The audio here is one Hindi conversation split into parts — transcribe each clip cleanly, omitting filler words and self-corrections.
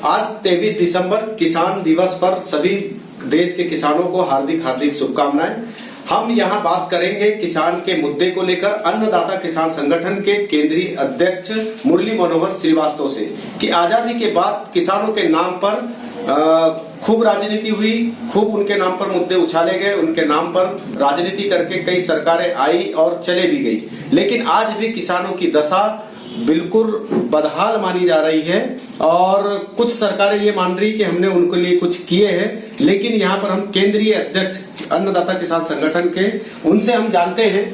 आज 23 दिसंबर किसान दिवस पर सभी देश के किसानों को हार्दिक हार्दिक शुभकामनाएं। हम यहाँ बात करेंगे किसान के मुद्दे को लेकर अन्नदाता किसान संगठन के केंद्रीय अध्यक्ष मुरली मनोहर श्रीवास्तव से कि आजादी के बाद किसानों के नाम पर खूब राजनीति हुई, खूब उनके नाम पर मुद्दे उछाले गए, उनके नाम पर राजनीति करके कई सरकारें आई और चले भी गई, लेकिन आज भी किसानों की दशा बिल्कुल बदहाल मानी जा रही है। और कुछ सरकारें ये मान रही कि हमने उनके लिए कुछ किए हैं, लेकिन यहाँ पर हम केंद्रीय अध्यक्ष अन्नदाता किसान संगठन के उनसे हम जानते हैं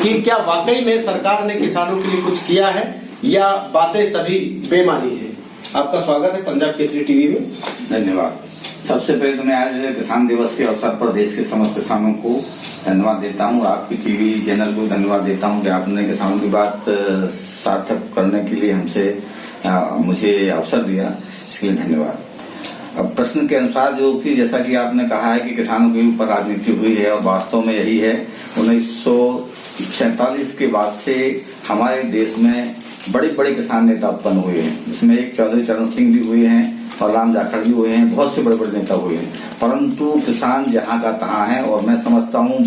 कि क्या वाकई में सरकार ने किसानों के लिए कुछ किया है या बातें सभी बेमानी है। आपका स्वागत है पंजाब केसरी टीवी में। धन्यवाद। सबसे पहले तो मैं आज किसान दिवस के अवसर पर देश के समस्त किसानों को धन्यवाद देता हूँ, आपकी टीवी चैनल को धन्यवाद देता हूँ कि आपने किसानों की बात सार्थक करने के लिए मुझे अवसर दिया, इसके लिए धन्यवाद। अब प्रश्न के अनुसार जो कि जैसा कि आपने कहा है कि किसानों के ऊपर राजनीति हुई है, और वास्तव में यही है। 1947 के बाद से हमारे देश में बड़े बड़े किसान नेता उत्पन्न हुए हैं, जिसमें एक चौधरी चरण सिंह भी हुए हैं और राम जाखड़ भी हुए हैं, बहुत से बड़े बड़े नेता हुए हैं। परंतु किसान जहां का तहां है, और मैं समझता हूं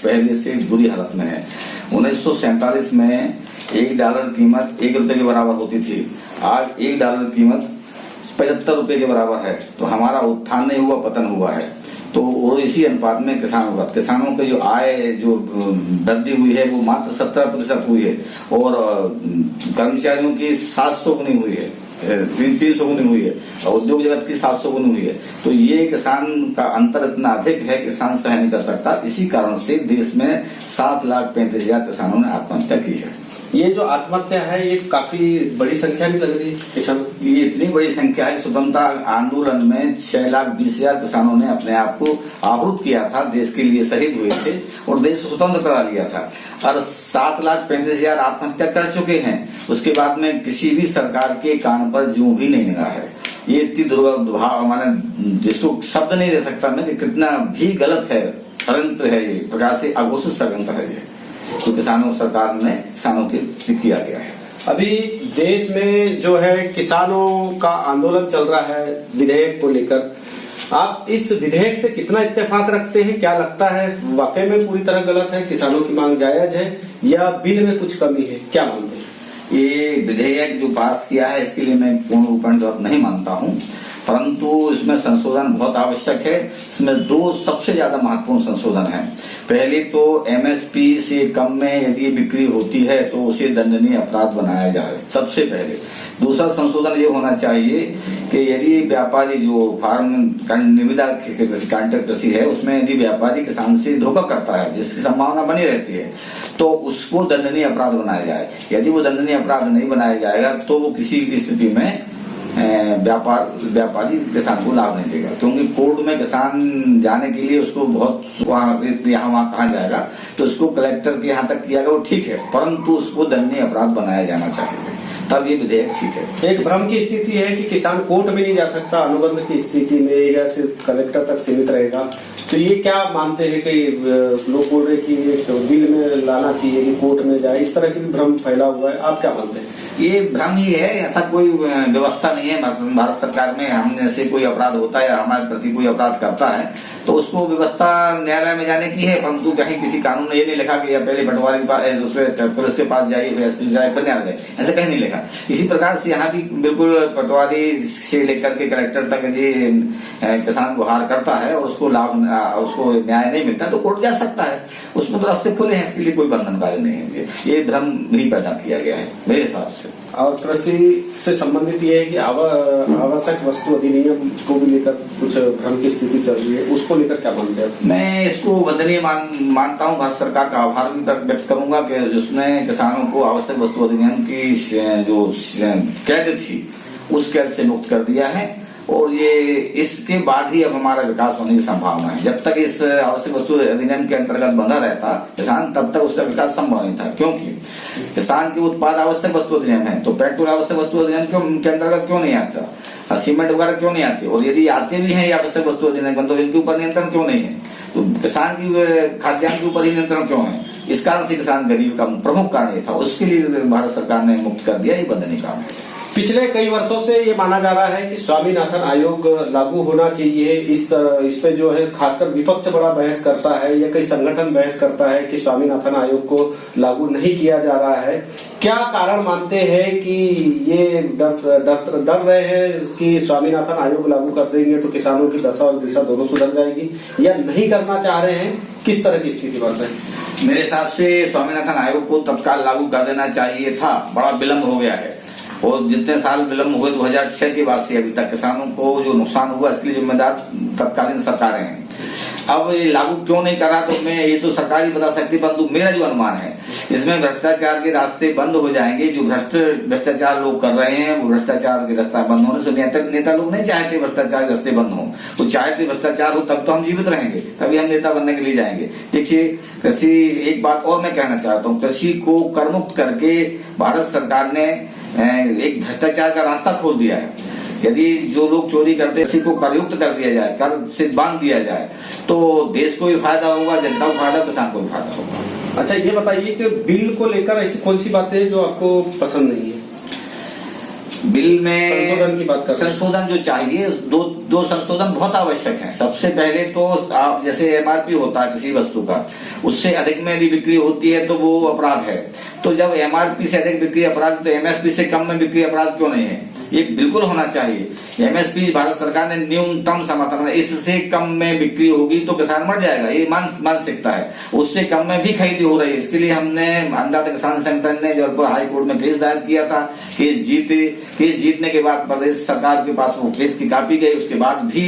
पहले से बुरी हालत में है। 1947 में $1 कीमत ₹1 के बराबर होती थी, आज $1 कीमत ₹75 के बराबर है। तो हमारा उत्थान नहीं हुआ, पतन हुआ है। तो और इसी अनुपात में किसानों की जो आय जो वृद्धि हुई है वो मात्र 17% हुई है, और कर्मचारियों की 700 गुनी हुई है, 300 गुनी हुई है, और उद्योग जगत की 700 गुनी हुई है। तो ये किसान का अंतर इतना अधिक है, किसान सह नहीं कर सकता। इसी कारण से देश में 7,35,000 किसानों ने आत्महत्या की है। ये जो आत्महत्या है ये काफी बड़ी संख्या भी लग रही है किसान। ये इतनी बड़ी संख्या है। स्वतंत्रता आंदोलन में 6,20,000 किसानों ने अपने आप को आहूत किया था, देश के लिए शहीद हुए थे और देश को स्वतंत्र करा लिया था। और 7,35,000 आत्महत्या कर चुके हैं। उसके बाद में किसी भी सरकार के कान पर जूं भी नहीं लगा है। ये इतनी दुर्भाव माने जिसको शब्द नहीं दे सकता मैं कि कितना भी गलत है, षड्यंत्र है, ये प्रकार से अघोषित षड्यंत्र है ये, तो सरकार ने किसानों के किया गया है। अभी देश में जो है किसानों का आंदोलन चल रहा है विधेयक को लेकर, आप इस विधेयक से कितना इत्तेफाक रखते हैं? क्या लगता है वाकई में पूरी तरह गलत है, किसानों की मांग जायज है या बिल में कुछ कमी है? क्या मानते हैं? ये विधेयक जो पास किया है इसके लिए मैं पूर्ण रूपेण गलत नहीं मानता हूँ, परंतु इसमें संशोधन बहुत आवश्यक है। इसमें 2 सबसे ज्यादा महत्वपूर्ण संशोधन हैं। पहले तो MSP से कम में यदि बिक्री होती है तो उसे दंडनीय अपराध बनाया जाए, सबसे पहले। दूसरा संशोधन ये होना चाहिए कि यदि व्यापारी जो फार्म निविदा कृषि है उसमें यदि व्यापारी किसान से धोखा करता है, जिसकी संभावना बनी रहती है, तो उसको दंडनीय अपराध बनाया जाए। यदि वो दंडनीय अपराध नहीं बनाया जाएगा तो वो किसी भी स्थिति में व्यापारी किसान को लाभ नहीं देगा, क्योंकि कोर्ट में किसान जाने के लिए उसको बहुत यहाँ वहाँ कहा जाएगा, तो उसको कलेक्टर के यहाँ तक किया गया वो ठीक है, परंतु उसको दंडनीय अपराध बनाया जाना चाहिए, तब ये विधेयक ठीक है। एक भ्रम की स्थिति है कि किसान कोर्ट में नहीं जा सकता, अनुबंध की स्थिति में या सिर्फ कलेक्टर तक सीमित रहेगा। तो ये क्या मानते हैं कि लोग बोल रहे कि ये बिल में लाना चाहिए कि कोर्ट में जाए, इस तरह की भी भ्रम फैला हुआ है, आप क्या मानते हैं? ये भ्रम ही है, ऐसा कोई व्यवस्था नहीं है भारत सरकार में। हमने से कोई अपराध होता है, हमारे प्रति कोई अपराध करता है तो उसको व्यवस्था न्यायालय में जाने की है, परंतु कहीं किसी कानून में ये नहीं लिखा कि या पहले पटवारी के पास, दूसरे पुलिस के पास जाइए, एसपी जाए, फिर न्यायालय, ऐसा कहीं नहीं लिखा। इसी प्रकार से यहाँ भी बिल्कुल पटवारी से लेकर के कलेक्टर तक यदि किसान गुहार करता है और उसको उसको न्याय नहीं मिलता तो कोर्ट जा सकता है, उसमें तो रास्ते खुले हैं, इसके लिए कोई बंधनकारी नहीं है। ये भ्रम भी पैदा किया गया है मेरे हिसाब से। और कृषि से संबंधित ये है कि आवश्यक वस्तु अधिनियम को भी लेकर कुछ भ्रम की स्थिति चल रही है, उसको लेकर क्या मानते हैं? मैं इसको वंदनीय मानता हूँ। भारत सरकार का आभार भी व्यक्त करूंगा कि जिसने किसानों को आवश्यक वस्तु अधिनियम की जो कैद थी उस कैद से मुक्त कर दिया है, और ये इसके बाद ही अब हमारा विकास होने की संभावना है। जब तक इस आवश्यक वस्तु अधिनियम के अंतर्गत बंधा रहता किसान, तब तक उसका विकास संभव नहीं था, क्योंकि किसान के उत्पाद आवश्यक वस्तु अधिनियम है, तो पेट्रोल आवश्यक वस्तु अधिनियम के अंतर्गत क्यों नहीं आता, सीमेंट वगैरह क्यों नहीं आती, और यदि आते भी हैं आवश्यक वस्तु अधिनियम तो इनके ऊपर नियंत्रण क्यों नहीं है? तो किसान की खाद्यान्न के ऊपर ही नियंत्रण क्यों है? इस कारण से किसान गरीबी का प्रमुख कारण ये था, उसके लिए भारत सरकार ने मुक्त कर दिया। ये वंदनीय काम है। पिछले कई वर्षों से ये माना जा रहा है कि स्वामीनाथन आयोग लागू होना चाहिए। इस पे जो है खासकर विपक्ष बड़ा बहस करता है या कई संगठन बहस करता है कि स्वामीनाथन आयोग को लागू नहीं किया जा रहा है। क्या कारण मानते हैं कि ये डर रहे हैं कि स्वामीनाथन आयोग लागू कर देंगे तो किसानों की दशा और दिशा दोनों सुधर जाएगी, या नहीं करना चाह रहे हैं? किस तरह की स्थिति बन रही है? मेरे हिसाब से स्वामीनाथन आयोग को तत्काल लागू कर देना चाहिए था। बड़ा विलम्ब हो गया है और जितने साल विलम्ब हुए 2006 के बाद से अभी तक किसानों को जो नुकसान हुआ इसके लिए जिम्मेदार तत्कालीन सरकारें हैं। अब ये लागू क्यों नहीं करा तो मैं ये तो सरकार ही बता सकती, परंतु मेरा जो अनुमान है इसमें भ्रष्टाचार के रास्ते बंद हो जाएंगे। जो भ्रष्टाचार लोग कर रहे हैं वो भ्रष्टाचार के रास्ता बंद होने से नेता लोग नहीं चाहते भ्रष्टाचार के रास्ते बंद हो। वो चाहते भ्रष्टाचार हो तब तो हम जीवित रहेंगे, तभी हम नेता बनने के लिए जाएंगे। देखिए कृषि, एक बात और मैं कहना चाहता हूँ, कृषि को करमुक्त करके भारत सरकार ने एक भ्रष्टाचार का रास्ता खोल दिया है। यदि जो लोग चोरी करते हैं इसी को करयुक्त कर दिया जाए, कर से बांध दिया जाए, तो देश को भी फायदा होगा, जनता को फायदा, किसान को भी फायदा होगा। अच्छा, ये बताइए कि बिल को लेकर ऐसी कौन सी बातें हैं जो आपको पसंद नहीं है? बिल में संशोधन की बात कर रहे हैं। संशोधन जो चाहिए, दो संशोधन बहुत आवश्यक हैं। सबसे पहले तो आप जैसे एमआरपी होता है किसी वस्तु का, उससे अधिक में यदि बिक्री होती है तो वो अपराध है। तो जब एमआरपी से अधिक बिक्री अपराध, तो एमएसपी से कम में बिक्री अपराध क्यों नहीं है? ये बिल्कुल होना चाहिए। एमएसपी भारत सरकार ने न्यूनतम समर्थन, इससे कम में बिक्री होगी तो किसान मर जाएगा, ये मानसिकता है। उससे कम में भी खरीदी हो रही है। इसके लिए हमने अन्नदाता किसान संगठन ने जबलपुर हाई कोर्ट में केस दायर किया था। केस जीतने के बाद प्रदेश सरकार के पास वो केस की कॉपी गई। उसके बाद भी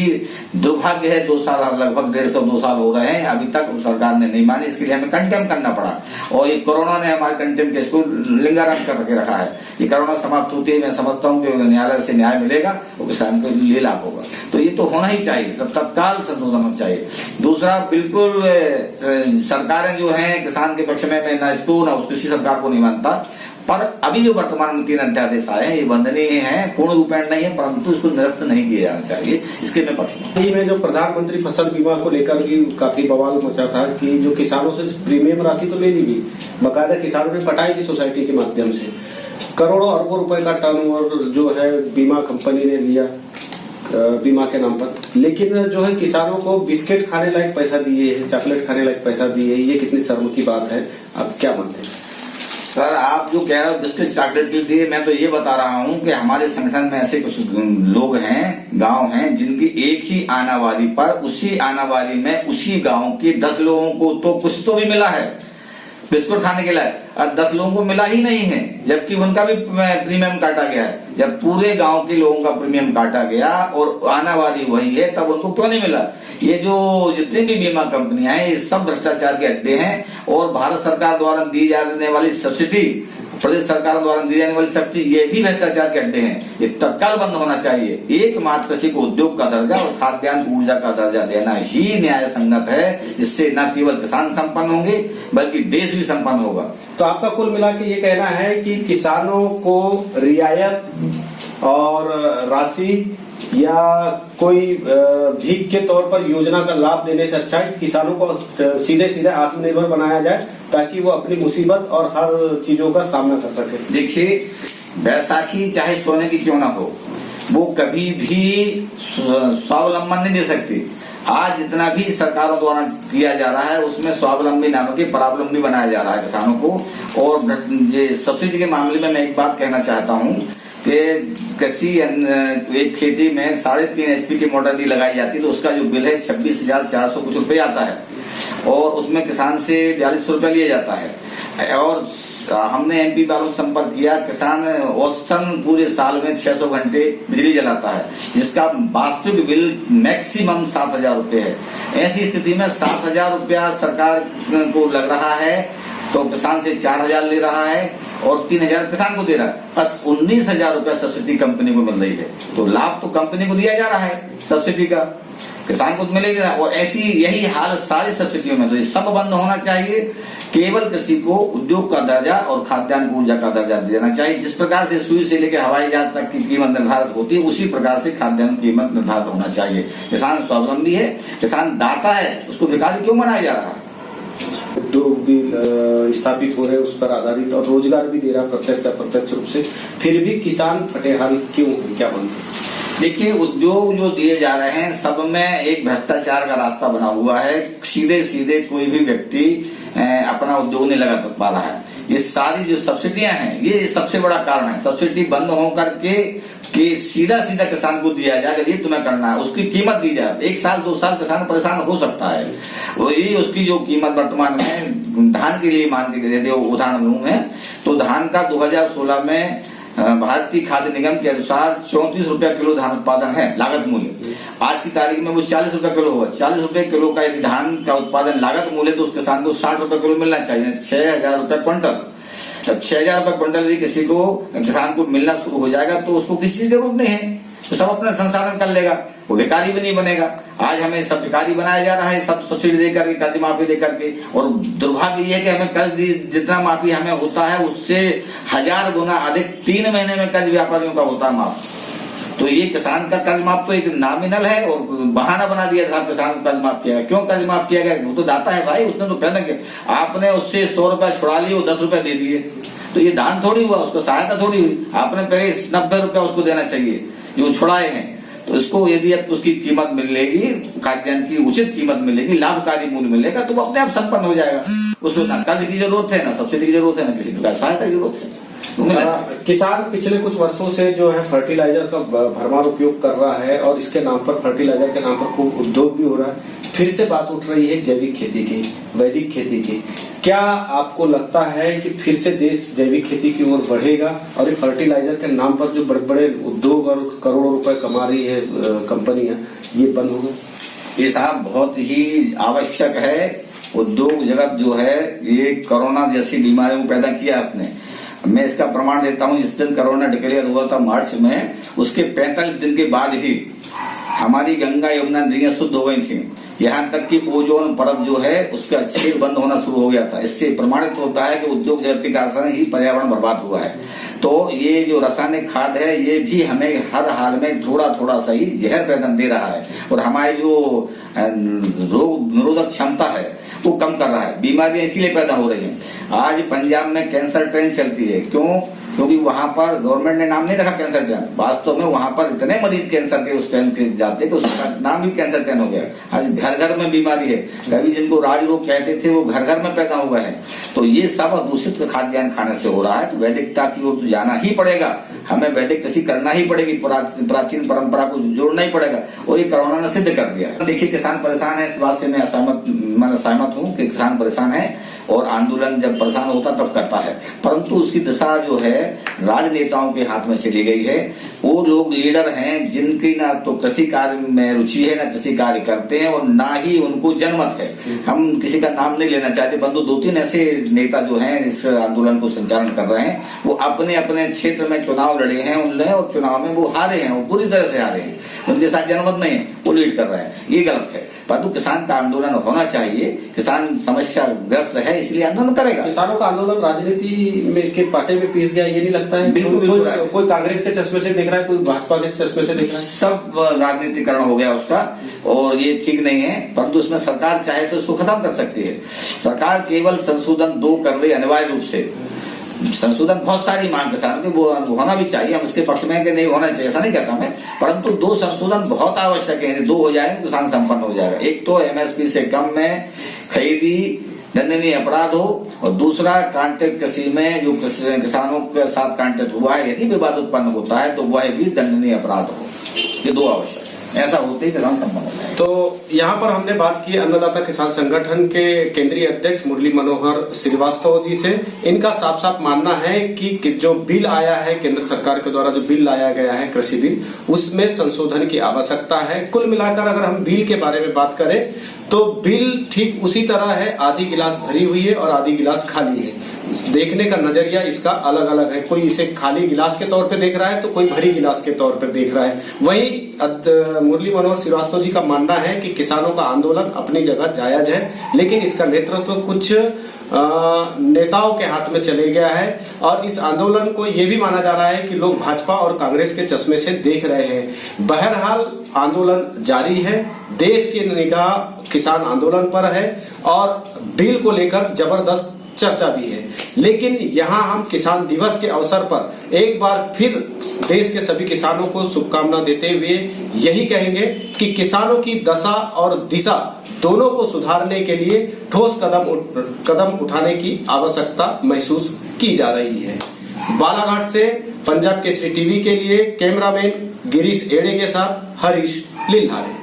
दुर्भाग्य है 2 साल, लगभग 1.5-2 साल हो रहे हैं, अभी तक सरकार ने नहीं मानी। इसके लिए हमें कंटेम करना पड़ा और ये कोरोना ने हमारे कंटेम केस को लिंगारम करके रखा है। ये कोरोना समाप्त होती है, मैं समझता हूँ कि न्यायालय से न्याय मिलेगा और किसान को लिए लाभ होगा। तो ये तो होना ही चाहिए, तत्काल संशोधन होना चाहिए। दूसरा, बिल्कुल सरकारें जो हैं किसान के पक्ष में, मैं न इसको न उस कृषि सरकार को नहीं मानता, पर अभी जो वर्तमान में 3 अध्यादेश आए हैं ये वंदनीय हैं, पूर्ण रूपेण नहीं है, परंतु इसको निरस्त नहीं किया जाना चाहिए, इसके मैं पक्ष में। जो प्रधानमंत्री फसल बीमा को लेकर भी काफी बवाल मचा था कि जो किसानों से प्रीमियम राशि तो ले ली गई, बाकायदा किसानों ने पटाई की सोसाइटी के माध्यम से करोड़ों अरबों रुपए का टर्नओवर जो है बीमा कंपनी ने लिया बीमा के नाम पर, लेकिन जो है किसानों को बिस्किट खाने लायक पैसा दिए है, चॉकलेट खाने लायक पैसा दिए है। ये कितनी शर्म की बात है? आप क्या मानते हैं? सर, आप जो कह रहे हो बिस्किट चॉकलेट के लिए, मैं तो ये बता रहा हूँ कि हमारे संगठन में ऐसे कुछ लोग हैं, गांव हैं, जिनकी एक ही आनावारी पर, उसी आनावारी में उसी गांव के 10 लोगों को तो कुछ तो भी मिला है बिस्कुट खाने के लिए, और 10 लोगों को मिला ही नहीं है, जबकि उनका भी प्रीमियम काटा गया है। जब पूरे गांव के लोगों का प्रीमियम काटा गया और आनावारी वही है, तब उनको क्यों नहीं मिला? ये जो जितनी भी बीमा कंपनियां हैं ये सब भ्रष्टाचार के अड्डे हैं। और भारत सरकार द्वारा दी जाने वाली सब्सिडी, प्रदेश सरकार द्वारा दी जाने वाली सब्सिडी, ये भी भ्रष्टाचार के अड्डे हैं। ये तत्काल बंद होना चाहिए। एकमात्र कृषि को उद्योग का दर्जा और खाद्यान्न को ऊर्जा का दर्जा देना ही न्याय संगत है। इससे न केवल किसान संपन्न होंगे बल्कि देश भी संपन्न होगा। तो आपका कुल मिला के ये कहना है कि किसानों को रियायत और राशि या कोई भीख के तौर पर योजना का लाभ देने से अच्छा है कि किसानों को सीधे सीधे आत्मनिर्भर बनाया जाए ताकि वो अपनी मुसीबत और हर चीजों का सामना कर सके। देखिए, बैसाखी चाहे सोने की क्यों ना हो, वो कभी भी स्वावलंबन नहीं दे सकती। आज जितना भी सरकारों द्वारा किया जा रहा है उसमें स्वावलंबी नामक के परावलंबी बनाया जा रहा है किसानों को। और ये सब्सिडी के मामले में मैं एक बात कहना चाहता हूँ कि कृषि एक खेती में 3.5 HP की मोटर दी लगाई जाती है तो उसका जो बिल है 26,400 कुछ रुपए आता है और उसमें किसान से 4200 रुपया लिया जाता है। और हमने MP वालों से संपर्क किया, किसान औसतन पूरे साल में 600 घंटे बिजली जलाता है, जिसका वास्तविक बिल मैक्सिमम 7,000 रुपये है। ऐसी स्थिति में 7,000 रुपया सरकार को लग रहा है तो किसान से 4,000 ले रहा है और 3,000 किसान को दे रहा है, बस 19,000 रुपया सब्सिडी कंपनी को मिल रही है। तो लाभ तो कंपनी को दिया जा रहा है सब्सिडी का, किसान को मिलेगा। और ऐसी यही हाल सारी सब्सिडियों में, तो ये सब बंद होना चाहिए। केवल कृषि को उद्योग का दर्जा और खाद्यान्न को ऊर्जा का दर्जा देना चाहिए। जिस प्रकार से सुई से लेकर हवाई जहाज तक की कीमत निर्धारित होती है उसी प्रकार से खाद्यान्न की कीमत निर्धारित होना चाहिए। किसान स्वावलंबी है, किसान दाता है, उसको भिखारी क्यों बनाया जा रहा है? उद्योग भी स्थापित हो रहे हैं उस पर आधारित, और रोजगार भी दे रहा है प्रत्यक्ष अप्रत्यक्ष रूप से, फिर भी किसान फटेहाल क्यों है, क्या बनते? देखिए, उद्योग जो दिए जा रहे हैं सब में एक भ्रष्टाचार का रास्ता बना हुआ है। सीधे सीधे कोई भी व्यक्ति अपना उद्योग नहीं लगा पा रहा है। ये सारी जो सब्सिडियां हैं ये सबसे बड़ा कारण है। सब्सिडी बंद हो करके कि सीधा सीधा किसान को दिया जाए, ये तुम्हें करना है, उसकी कीमत दी जाए। 1 साल 2 साल किसान परेशान हो सकता है। वही उसकी जो कीमत वर्तमान में धान के लिए मान के यदि उदाहरण लूं है तो धान का 2016 में भारतीय खाद्य निगम के अनुसार 34 रुपया किलो धान उत्पादन है लागत मूल्य। आज की तारीख में वो 40 रुपया किलो होगा। 40 रुपए किलो का यदि धान का उत्पादन लागत मूल्य तो उस किसान को 60 रुपए किलो मिलना चाहिए, 6,000 रुपए क्विंटल। जब 6,000 रुपए क्विंटल यदि किसी को किसान को मिलना शुरू हो जाएगा तो उसको किसी की जरूरत नहीं है, तो सब अपना संसाधन कर लेगा, वो भिखारी भी नहीं बनेगा। आज हमें सब भिखारी बनाया जा रहा है, सब सब्सिडी देकर के, कर्ज माफी देकर के, और दुर्भाग्य ये है कि हमें कर्ज जितना माफी हमें होता है उससे 1000 गुना अधिक 3 महीने में कर्ज व्यापारियों का होता है माफ। तो ये किसान का कर्ज माफ तो एक नॉमिनल है और बहाना बना दिया था, किसान को कर्ज माफ किया गया। क्यों कर्ज माफ किया गया? वो तो दाता है भाई, उसने तो पैदा किया। आपने उससे 100 रुपए छुड़ा लिए, वो 10 रुपए दे दिए, तो ये दान थोड़ी हुआ, उसको सहायता थोड़ी हुई। आपने पहले 90 रुपया उसको देना चाहिए जो छुड़ाए हैं। तो इसको यदि अब उसकी कीमत मिलेगी, खाद्यान्न की उचित कीमत मिलेगी, लाभकारी मूल्य मिलेगा, तो वो अपने आप संपन्न हो जाएगा। उसको ना कर्ज की जरूरत है, ना सब्सिडी की जरूरत है, ना किसी प्रकार सहायता की जरूरत है। किसान पिछले कुछ वर्षों से जो है फर्टिलाइजर का भरमार उपयोग कर रहा है और इसके नाम पर, फर्टिलाइजर के नाम पर खूब उद्योग भी हो रहा है। फिर से बात उठ रही है जैविक खेती की, वैदिक खेती की। क्या आपको लगता है कि फिर से देश जैविक खेती की ओर बढ़ेगा और ये फर्टिलाइजर के नाम पर जो बड़े बड़े उद्योग और करोड़ों रुपए कमा रही है कंपनियां, ये बंद होगा? ये साहब बहुत ही आवश्यक है। उद्योग जगत जो है ये कोरोना जैसी बीमारियों को पैदा किया आपने। मैं इसका प्रमाण देता हूं, जिस दिन कोरोना डिक्लेयर हुआ था मार्च में, उसके 45 दिन के बाद ही हमारी गंगा यमुना नदियां शुद्ध हो गई थी। यहाँ तक कि ओजोन परत जो है उसका छेद बंद होना शुरू हो गया था। इससे प्रमाणित होता है कि उद्योग जगत के कारण ही पर्यावरण बर्बाद हुआ है। तो ये जो रासायनिक खाद है ये भी हमें हर हाल में थोड़ा थोड़ा सा ही जहर पैदा दे रहा है और हमारी जो रोग निरोधक क्षमता है वो कम कर रहा है। बीमारियां इसीलिए पैदा हो रही हैं। आज पंजाब में कैंसर ट्रेन चलती है, क्यों? क्योंकि वहां पर गवर्नमेंट ने नाम नहीं रखा कैंसर ट्रेन। वास्तव में वहां पर इतने मरीज कैंसर के उस ट्रेन के जाते कि उसका नाम भी कैंसर ट्रेन हो गया। आज घर घर में बीमारी है। कभी जिनको राज रोग कहते थे वो घर घर में पैदा हुआ है। तो ये सब दूषित खाद्यान्न खाने से हो रहा है। तो वैदिकता की ओर जाना ही पड़ेगा, हमें वैदिक कृषि करना ही पड़ेगी, प्राचीन परंपरा को जोड़ना ही पड़ेगा। और ये कोरोना ने सिद्ध कर दिया। देखिए, किसान परेशान है, इस बात से मैं सहमत हूँ कि किसान परेशान है और आंदोलन जब परेशान होता तब करता है। परंतु उसकी दिशा जो है राजनेताओं के हाथ में चली गई है। वो लोग लीडर हैं जिनकी ना तो कृषि कार्य में रुचि है, ना कृषि कार्य करते हैं और ना ही उनको जनमत है। हम किसी का नाम नहीं लेना चाहते, परंतु 2-3 ऐसे नेता जो हैं इस आंदोलन को संचालन कर रहे हैं, वो अपने अपने क्षेत्र में चुनाव लड़े हैं उनने और चुनाव में वो हारे हैं, वो पूरी तरह से हारे हैं। उनके साथ जनमत नहीं है, वो लीड कर रहे हैं। ये गलत है। परंतु किसान का आंदोलन होना चाहिए। किसान समस्या ग्रस्त है इसलिए आंदोलन करेगा। किसानों का आंदोलन राजनीति में के पाटे में पीस गया, ये नहीं लगता है? बिल्कुल कोई कांग्रेस के चश्मे से देख रहा है, कोई भाजपा के चश्मे से देख रहा है। सब राजनीतिकरण हो गया उसका और ये ठीक नहीं है। परंतु उसमें सरकार चाहे तो इसको खत्म कर सकती है। सरकार केवल संशोधन 2 कर दे अनिवार्य रूप से। संशोधन बहुत सारी मांग किसानों की वो होना भी चाहिए, हम उसके पक्ष में कि नहीं होना चाहिए ऐसा नहीं कहता मैं, परंतु 2 संशोधन बहुत आवश्यक है। 2 हो जाएंगे किसान संपन्न हो जाएगा। एक तो एमएसपी से कम में खरीदी दंडनीय अपराध हो और दूसरा कॉन्ट्रैक्ट कृषि में जो किसानों के साथ कॉन्ट्रैक्ट हुआ है यदि विवाद उत्पन्न होता है तो वह भी दंडनीय अपराध हो। ये 2 आवश्यक है। ऐसा होते ही किसान संपन्न हो जाएगा। तो यहाँ पर हमने बात की अन्नदाता किसान संगठन के केंद्रीय अध्यक्ष मुरली मनोहर श्रीवास्तव जी से। इनका साफ साफ मानना है कि जो बिल आया है केंद्र सरकार के द्वारा, जो बिल लाया गया है कृषि बिल, उसमें संशोधन की आवश्यकता है। कुल मिलाकर अगर हम बिल के बारे में बात करें तो बिल ठीक उसी तरह है, आधी गिलास भरी हुई है और आधी गिलास खाली है। देखने का नजरिया इसका अलग अलग है। कोई इसे खाली गिलास के तौर पे देख रहा है तो कोई भरी गिलास के तौर पे देख रहा है। वहीं मुरली मनोहर श्रीवास्तव जी का मानना है कि किसानों का आंदोलन अपनी जगह जायज है, लेकिन इसका नेतृत्व कुछ नेताओं के हाथ में चले गया है और इस आंदोलन को यह भी माना जा रहा है कि लोग भाजपा और कांग्रेस के चश्मे से देख रहे हैं। बहरहाल आंदोलन जारी है, देश की निगाह किसान आंदोलन पर है और बिल को लेकर जबरदस्त चर्चा भी है। लेकिन यहाँ हम किसान दिवस के अवसर पर एक बार फिर देश के सभी किसानों को शुभकामना देते हुए यही कहेंगे कि किसानों की दशा और दिशा दोनों को सुधारने के लिए ठोस कदम उठाने की आवश्यकता महसूस की जा रही है। बालाघाट से पंजाब केसरी टीवी के लिए कैमरामैन गिरीश एड़े के साथ हरीश लिल्हारे।